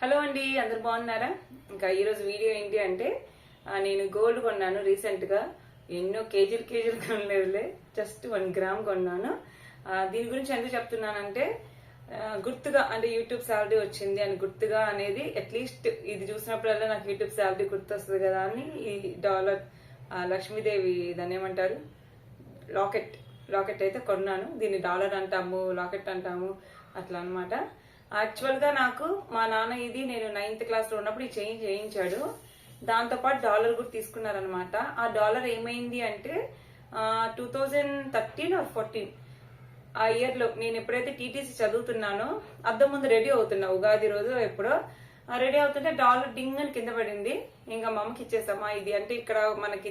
Hello అండి, అందరు బాగున్నారా? ఇంకా ఈరోజు వీడియో ఏంటి అంటే నేను గోల్డ్ కొన్నాను రీసెంట్గా. ఎన్నో కేజీలు కొనలేదులే, జస్ట్ 1 గ్రామ్ కొన్నాను. దీని గురించి ఎందుకు చెప్తున్నానంటే గుర్తుగా, అంటే యూట్యూబ్ శాలరీ వచ్చింది అని గుర్తుగా అనేది, అట్లీస్ట్ ఇది చూసినప్పుడల్లా నాకు యూట్యూబ్ శాలరీ గుర్తొస్తుంది కదా అని ఈ డాలర్ లక్ష్మీదేవి దాన్ని ఏమంటారు, లాకెట్ అయితే కొన్నాను. దీన్ని డాలర్ అంటాము, లాకెట్ అంటాము, అట్లా అనమాట. యాక్చువల్గా నాకు మా నాన్న ఇది నేను 9th క్లాస్లో ఉన్నప్పుడు ఈ చైన్ చేయించాడు. దాంతోపాటు డాలర్ కూడా తీసుకున్నారనమాట. ఆ డాలర్ ఏమైంది అంటే 2013 or 14 ఆ ఇయర్లో నేను ఎప్పుడైతే టీటీసీ చదువుతున్నానో అద్దం ముందు రెడీ అవుతున్నా, ఉగాది రోజు ఎప్పుడో రెడీ అవుతుంటే డాలర్ డింగ్ అని కింద పడింది. ఇంకా మా అమ్మకి ఇచ్చేసామా, ఇది అంటే ఇక్కడ మనకి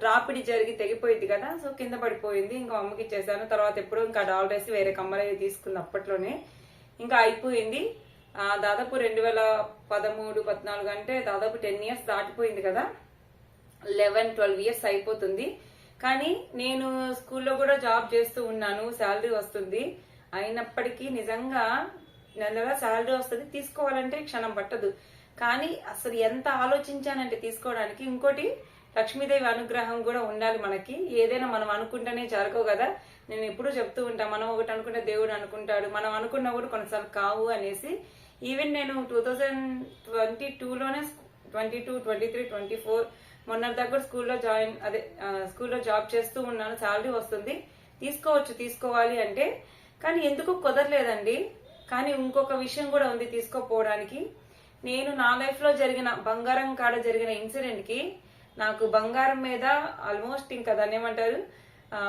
రాపిడి జరిగి తెగిపోయింది కదా, సో కింద పడిపోయింది. ఇంకా అమ్మకి ఇచ్చేసాను. తర్వాత ఎప్పుడో ఇంకా డాలర్ వేసి వేరే కమ్మలు తీసుకుంది. అప్పట్లోనే ఇంకా అయిపోయింది. దాదాపు 2013-14 అంటే దాదాపు 10 years దాటిపోయింది కదా, 11-12 years అయిపోతుంది. కానీ నేను స్కూల్లో కూడా జాబ్ చేస్తూ ఉన్నాను, శాలరీ వస్తుంది. అయినప్పటికీ నిజంగా నెలగా శాలరీ వస్తుంది, తీసుకోవాలంటే క్షణం పట్టదు. కానీ అసలు ఎంత ఆలోచించానంటే తీసుకోవడానికి. ఇంకోటి, లక్ష్మీదేవి అనుగ్రహం కూడా ఉండాలి మనకి. ఏదైనా మనం అనుకుంటేనే జరగవు కదా. నేను ఎప్పుడూ చెప్తూ ఉంటా, మనం ఒకటి అనుకుంటే దేవుడు అనుకుంటాడు, మనం అనుకున్నా కూడా కొన్నిసార్లు కావు అనేసి. ఈవెన్ నేను 2022లోనే 22, 23, 24 మొన్న దగ్గర స్కూల్లో జాబ్ చేస్తూ ఉన్నాను. శాలరీ వస్తుంది, తీసుకోవాలి అంటే. కానీ ఎందుకు కుదరలేదండి. కానీ ఇంకొక విషయం కూడా ఉంది తీసుకోపోవడానికి. నేను నా లైఫ్ లో జరిగిన బంగారం కాడ జరిగిన ఇన్సిడెంట్ కి నాకు బంగారం మీద ఆల్మోస్ట్ ఇంకా దాన్ని ఏమంటారు,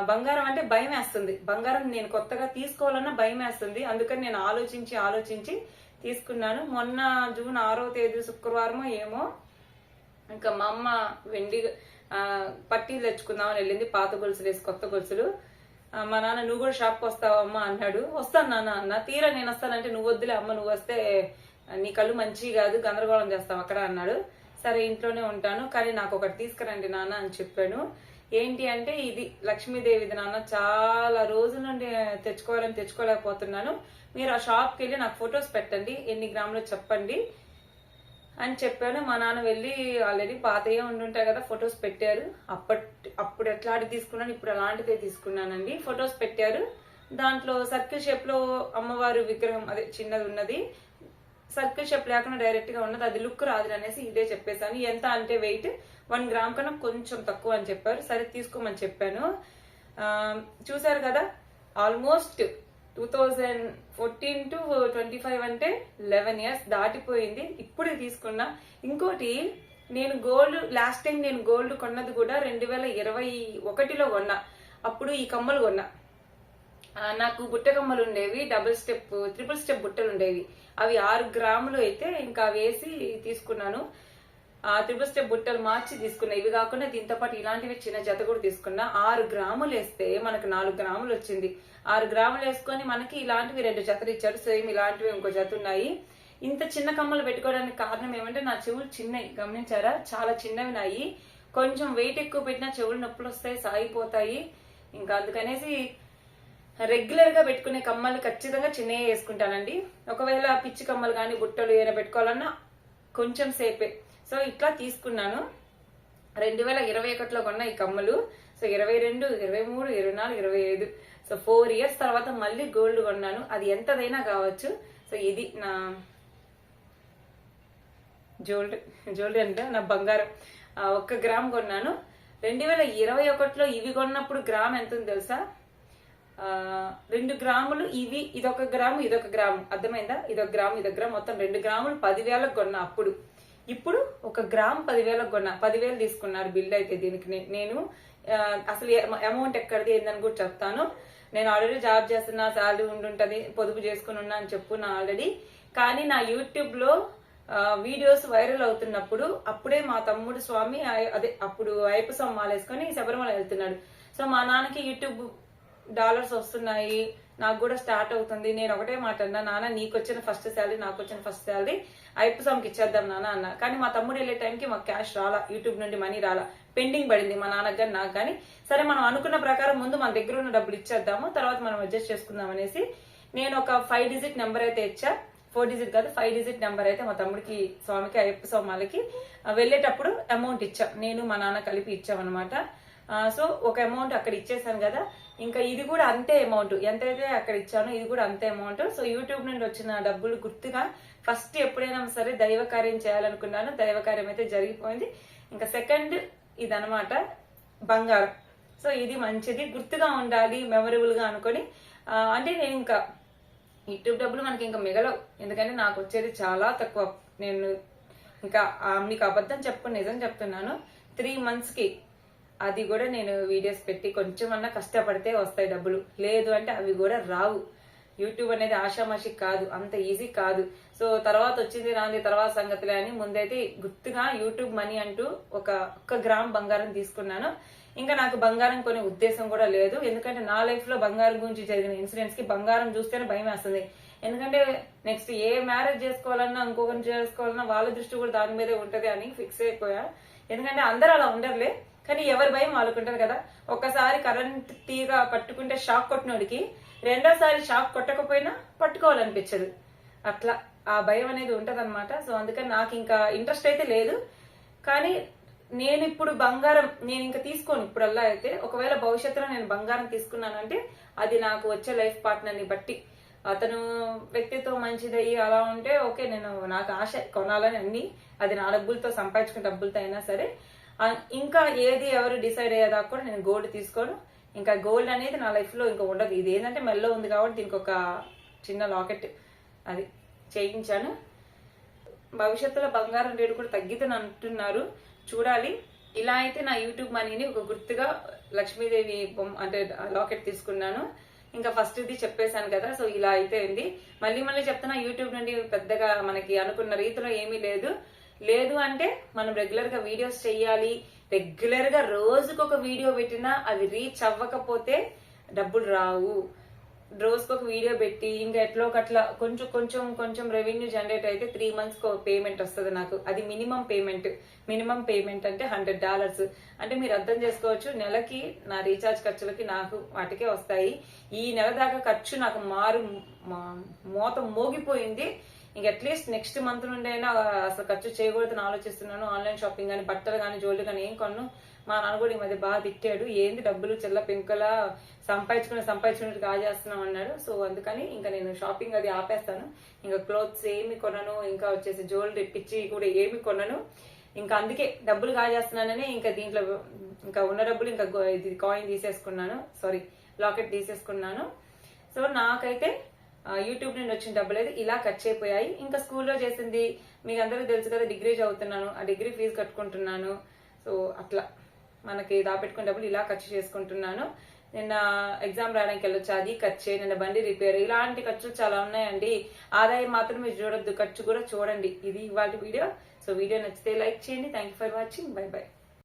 బంగారం అంటే భయం వేస్తుంది. బంగారం నేను కొత్తగా తీసుకోవాలన్నా భయం వేస్తుంది. అందుకని నేను ఆలోచించి తీసుకున్నాను. మొన్న జూన్ 6వ తేదీ శుక్రవారమో ఏమో ఇంకా మా అమ్మ వెండి పట్టీలు తెచ్చుకుందామని వెళ్ళింది, పాత గొలుసులు వేసి కొత్త గొలుసులు. మా నాన్న నువ్వు కూడా షాప్కి వస్తావమ్మా అన్నాడు. వస్తాను నాన్న అన్న. తీరా నేను వస్తానంటే నువ్వు వద్దులే అమ్మ, నువ్వు వస్తే నీ కళ్ళు మంచి కాదు, గందరగోళం చేస్తావు అక్కడ అన్నాడు. సరే ఇంట్లోనే ఉంటాను, కానీ నాకు ఒకటి తీసుకురండి నాన్న అని చెప్పాను. ఏంటి అంటే ఇది లక్ష్మీదేవిది నాన్న, చాలా రోజుల నుండి తెచ్చుకోలేకపోతున్నాను. మీరు ఆ షాప్కి వెళ్ళి నాకు ఫొటోస్ పెట్టండి, ఎన్ని గ్రాములు చెప్పండి అని చెప్పాను. మా నాన్న వెళ్ళి ఆల్రెడీ పాతయ్యే ఉండుంటాయి కదా, ఫొటోస్ పెట్టారు. అప్పుడు ఎట్లాంటి తీసుకున్నాను, ఇప్పుడు అలాంటిదే తీసుకున్నానండి. ఫొటోస్ పెట్టారు. దాంట్లో సర్కిల్ షేప్ లో అమ్మవారు విగ్రహం అదే చిన్నది ఉన్నది, సర్కిల్ షేప్ లేకుండా డైరెక్ట్ గా ఉన్నది, అది లుక్ రాదు అనేసి ఇదే చెప్పేశాను. ఎంత అంటే వెయిట్ 1 గ్రామ్ కన్నా కొంచెం తక్కువ అని చెప్పారు. సరే తీసుకోమని చెప్పాను. చూసారు కదా, ఆల్మోస్ట్ 2014 to 25 అంటే 11 years దాటిపోయింది. ఇప్పుడు తీసుకున్నా. ఇంకోటి, నేను లాస్ట్ టైం నేను గోల్డ్ కొన్నది కూడా 2021లో కొన్నా. అప్పుడు ఈ కమ్మలు కొన్నా. నాకు బుట్ట కమ్మలు ఉండేవి, ట్రిపుల్ స్టెప్ బుట్టలు ఉండేవి. అవి 6 గ్రాములు అయితే ఇంకా వేసి తీసుకున్నాను. ట్రిపుల్ స్టెప్ బుట్టలు మార్చి తీసుకున్నా. ఇవి కాకుండా దీంతో పాటు ఇలాంటివి చిన్న జత కూడా తీసుకున్నా. 6 గ్రాములు వేస్తే మనకు 4 గ్రాములు వచ్చింది. 6 గ్రాములు వేసుకొని మనకి ఇలాంటివి 2 జతలు ఇచ్చారు. సేమ్ ఇలాంటివి ఇంకో జత ఉన్నాయి. ఇంత చిన్న కమ్మలు పెట్టుకోవడానికి కారణం ఏమంటే నా చెవులు చిన్నవి, గమనించారా? చాలా చిన్నవి నాయి. కొంచెం వెయిట్ ఎక్కువ పెట్టినా చెవులు నొప్పులు వస్తాయి, సాగిపోతాయి. ఇంకా అందుకనేసి రెగ్యులర్ గా పెట్టుకునే కమ్మలు ఖచ్చితంగా చిన్నగా వేసుకుంటానండి. ఒకవేళ పిచ్చి కమ్మలు కానీ బుట్టలు ఏమైనా పెట్టుకోవాలన్నా కొంచెం సేపే. సో ఇట్లా తీసుకున్నాను. 2021లో కొన్న ఈ కమ్మలు. సో 22, 23, 24, 25 సో 4 years తర్వాత మళ్ళీ గోల్డ్ కొన్నాను. అది ఎంతదైనా కావచ్చు. సో ఇది నా జ్యువెలరీ అంటే నా బంగారం. 1 గ్రామ్ కొన్నాను. 2021లో ఇవి కొన్నప్పుడు గ్రామ్ ఎంత ఉంది తెలుసా? 2 గ్రాములు ఇవి, ఇదొక గ్రాము, అర్థమైందా? ఇదొక గ్రాము మొత్తం 2 గ్రాములు 10,000కు కొన్నా అప్పుడు. ఇప్పుడు 1 గ్రామ్ 10,000కు కొన్నా. 10,000 తీసుకున్నారు బిల్ అయితే దీనికి. నేను అసలు అమౌంట్ ఎక్కడిది ఏందని కూడా చెప్తాను. నేను ఆల్రెడీ జాబ్ చేస్తున్నా, శాలరీ ఉండుంటది, పొదుపు చేసుకుని ఉన్నా అని చెప్పున్నా ఆల్రెడీ. కానీ నా యూట్యూబ్ లో వీడియోస్ వైరల్ అవుతున్నప్పుడు అప్పుడే మా తమ్ముడు స్వామి అప్పుడు అయ్యప్ప స్వామి మాలేసుకొని శబరిమల వెళ్తున్నాడు. సో మా నాన్నకి యూట్యూబ్ డాలర్స్ వస్తున్నాయి, నాకు కూడా స్టార్ట్ అవుతుంది. నేను ఒకటే మాట అన్నా, నాన్న నీకు వచ్చిన ఫస్ట్ శాలరీ, నాకు వచ్చిన ఫస్ట్ శాలరీ అయ్యప్ప స్వామికి ఇచ్చేద్దాం నాన్న అన్న. కానీ మా తమ్ముడు వెళ్ళే టైంకి మాకు క్యాష్ రాలా, యూట్యూబ్ నుండి మనీ రాలా, పెండింగ్ పడింది మా నాన్నకు కానీ నాకు కానీ. సరే మనం అనుకున్న ప్రకారం ముందు మన దగ్గర ఉన్న డబ్బులు ఇచ్చేద్దాము, తర్వాత మనం అడ్జస్ట్ చేసుకుందాం అనేసి నేను ఒక 5 digit నెంబర్ అయితే ఇచ్చా. 4 డిజిట్ కాదు 5 డిజిట్ నెంబర్ అయితే మా తమ్ముడికి స్వామికి అయ్యప్ప స్వామాలకి వెళ్ళేటప్పుడు అమౌంట్ ఇచ్చాం, నేను మా నాన్న కలిపి ఇచ్చామన్నమాట. సో ఒక అమౌంట్ అక్కడ ఇచ్చేసాను కదా, ఇంకా ఇది కూడా అంతే అమౌంట్, ఎంతైతే అక్కడ ఇచ్చానో ఇది కూడా అంతే అమౌంట్. సో యూట్యూబ్ నుండి వచ్చిన డబ్బులు గుర్తుగా ఫస్ట్ ఎప్పుడైనా సరే దైవ కార్యం చేయాలనుకున్నాను, దైవ కార్యం అయితే జరిగిపోయింది. ఇంకా సెకండ్ ఇదనమాట బంగారం. సో ఇది మంచిది, గుర్తుగా ఉండాలి, మెమరబుల్ గా అనుకొని. అంటే నేను ఇంకా యూట్యూబ్ డబ్బులు మనకి ఇంకా మిగలవు, ఎందుకంటే నాకు వచ్చేది చాలా తక్కువ. నేను ఇంకా మీకు అబద్ధం చెప్పుకుని నిజం చెప్తున్నాను, 3 months కి అది కూడా నేను వీడియోస్ పెట్టి కొంచెం అన్నా కష్టపడితే వస్తాయి డబ్బులు, లేదు అంటే అవి కూడా రావు. యూట్యూబ్ అనేది ఆషామాషి కాదు, అంత ఈజీ కాదు. సో తర్వాత వచ్చింది రాంది తర్వాత సంగతులే అని ముందైతే గుర్తుగా యూట్యూబ్ మనీ అంటూ ఒక్క గ్రామ్ బంగారం తీసుకున్నాను. ఇంకా నాకు బంగారం కొనే ఉద్దేశం కూడా లేదు, ఎందుకంటే నా లైఫ్ లో బంగారం గురించి జరిగిన ఇన్సిడెంట్స్ కి బంగారం చూస్తేనే భయం వేస్తుంది. ఎందుకంటే నెక్స్ట్ ఏ మ్యారేజ్ చేసుకోవాలన్నా ఇంకొకరిని చేసుకోవాలన్నా వాళ్ళ దృష్టి కూడా దాని మీదే ఉంటది అని ఫిక్స్ అయిపోయా. ఎందుకంటే అందరూ అలా ఉండరులే, కానీ ఎవరి భయం వాళ్ళకుంటది కదా. ఒక్కసారి కరెంట్ తీగ పట్టుకుంటే షాక్ కొట్టినోడికి రెండోసారి షాక్ కొట్టకపోయినా పట్టుకోవాలనిపించదు, అట్లా ఆ భయం అనేది ఉంటదన్నమాట. సో అందుకని నాకు ఇంకా ఇంట్రెస్ట్ అయితే లేదు. కానీ నేను ఇప్పుడు బంగారం నేను ఇంకా తీసుకోను ఇప్పుడల్లా. అయితే ఒకవేళ భవిష్యత్తులో నేను బంగారం తీసుకున్నానంటే అది నాకు వచ్చే లైఫ్ పార్ట్నర్ ని బట్టి, అతను వ్యక్తిత్వం మంచిదయ్యి అలా ఉంటే ఓకే, నేను నాకు ఆశ కొనాలని అన్ని, అది నా డబ్బులతో సంపాదించుకున్న డబ్బులతో అయినా సరే. ఇంకా ఏది ఎవరు డిసైడ్ అయ్యేదాకా కూడా నేను గోల్డ్ తీసుకోను. ఇంకా గోల్డ్ అనేది నా లైఫ్ లో ఇంకా ఉండదు. ఇది ఏంటంటే మెల్లో ఉంది కాబట్టి దీనికి ఒక చిన్న లాకెట్ అది చేయించాను. భవిష్యత్తులో బంగారం రేటు కూడా తగ్గిద్దని అంటున్నారు, చూడాలి. ఇలా అయితే నా యూట్యూబ్ మనీని ఒక గుర్తుగా లక్ష్మీదేవి అంటే లాకెట్ తీసుకున్నాను. ఇంకా ఫస్ట్ ఇది చెప్పేశాను కదా. సో ఇలా అయితే ఉంది. మళ్ళీ చెప్తున్నా, యూట్యూబ్ నుండి పెద్దగా మనకి అనుకున్న రీతిలో ఏమీ లేదు అంటే మనం రెగ్యులర్ గా వీడియోస్ చెయ్యాలి. రెగ్యులర్ గా రోజుకొక వీడియో పెట్టినా అది రీచ్ అవ్వకపోతే డబ్బులు రావు. రోజుకొక వీడియో పెట్టి ఇంకా ఎట్లో ఒకట్లా కొంచెం రెవెన్యూ జనరేట్ అయితే 3 months కి పేమెంట్ వస్తుంది నాకు. అది మినిమం పేమెంట్ అంటే $100. అంటే మీరు అర్థం చేసుకోవచ్చు, నెలకి నా రీఛార్జ్ ఖర్చులకి నాకు వాటికే వస్తాయి. ఈ నెల దాకా ఖర్చు నాకు మోత మోగిపోయింది. ఇంక అట్లీస్ట్ నెక్స్ట్ మంత్ నుండి అయినా అసలు ఖర్చు చేయకూడదని ఆలోచిస్తున్నాను. ఆన్లైన్ షాపింగ్ కానీ, బట్టలు కానీ, జ్యువెలరీ కానీ ఏం కొను. మా నాన్న కూడా ఈ మధ్య బాగా తిట్టాడు, ఏంది డబ్బులు చెల్ల పెంకలా సంపాదించుకున్నట్టు కాజేస్తున్నాం అన్నాడు. సో అందుకని ఇంకా నేను షాపింగ్ అది ఆపేస్తాను. ఇంకా క్లోత్స్ ఏమి కొనను, ఇంకా వచ్చేసి జ్యువెలరీ పిచ్చి కూడా ఏమి కొనను. ఇంకా అందుకే డబ్బులు కాజేస్తున్నానని ఇంకా దీంట్లో ఇంకా ఉన్న డబ్బులు ఇంకా ఇది కాయిన్ తీసేసుకున్నాను, లాకెట్ తీసేసుకున్నాను. సో నాకైతే యూట్యూబ్ నుండి వచ్చిన డబ్బులు అయితే ఇలా ఖర్చు అయిపోయాయి. ఇంకా స్కూల్లో చేసింది మీకు అందరికీ తెలుసు కదా, డిగ్రీ చదువుతున్నాను, ఆ డిగ్రీ ఫీజు కట్టుకుంటున్నాను. సో అట్లా మనకి దాపెట్టుకున్న డబ్బులు ఇలా ఖర్చు చేసుకుంటున్నాను. నిన్న ఎగ్జామ్ రాయడానికి వెళ్ళొచ్చు, అది ఖర్చే. నిన్న బండి రిపేర్, ఇలాంటి ఖర్చులు చాలా ఉన్నాయండి. ఆదాయం మాత్రం మీరు చూడొద్దు, ఖర్చు కూడా చూడండి. ఇది ఇవాళ వీడియో. సో వీడియో నచ్చితే లైక్ చేయండి. Thank you for watching. By by.